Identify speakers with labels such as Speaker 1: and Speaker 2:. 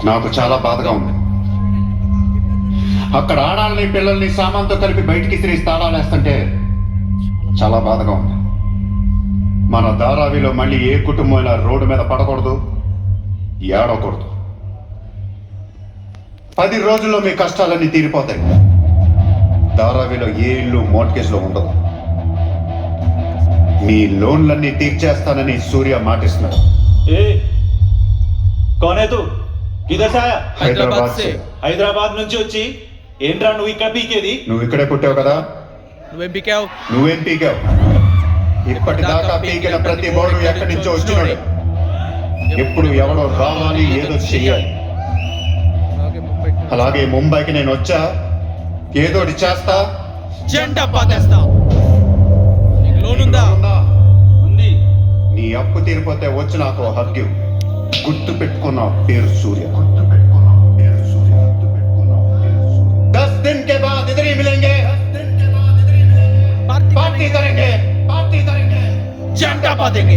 Speaker 1: నాకు చాలా బాధగా ఉంది. అక్కడ ఆడాలని పిల్లల్ని సామాన్తో కలిపి బయటికి తిరిగి తాళాలేస్తుంటే చాలా బాధగా ఉంది. మన ధారావిలో మళ్ళీ ఏ కుటుంబం ఇలా రోడ్డు మీద పడకూడదు, ఏడవకూడదు. 10 రోజుల్లో మీ కష్టాలన్నీ తీరిపోతాయి. ధారావిలో ఏ ఇల్లు మోర్ట్గేజ్లో ఉండదు. మీ లోన్లన్నీ తీర్చేస్తానని సూర్య మాటిస్తున్నాడు.
Speaker 2: హైదరాబాద్ నుంచి వచ్చి ఏంట్రా నువ్వు ఇక్కడ పీకేది?
Speaker 1: నువ్వు ఇక్కడే పుట్టావు కదా, నువ్వేం పీకావు? ఇప్పటిదాకా పీకిన ప్రతి బోర్డు ఎక్కడి నుంచో వచ్చినాడు. ఎప్పుడు ఎవడో రావాలి, ఏదో చెయ్యాలి. అలాగే ముంబైకి నేను వచ్చా, ఏదోటి చేస్తా,
Speaker 3: జెండా పాతేస్తా.
Speaker 2: ఉంది.
Speaker 1: నీ అప్పు తీరిపోతే వచ్చి నాకు హగ్గు. గుర్తు పెట్టుకున్న పేరు సూర్య. 10 दिन के बाद इधर ही मिलेंगे, पार्टी करेंगे,
Speaker 3: జెండా పాతేంगे.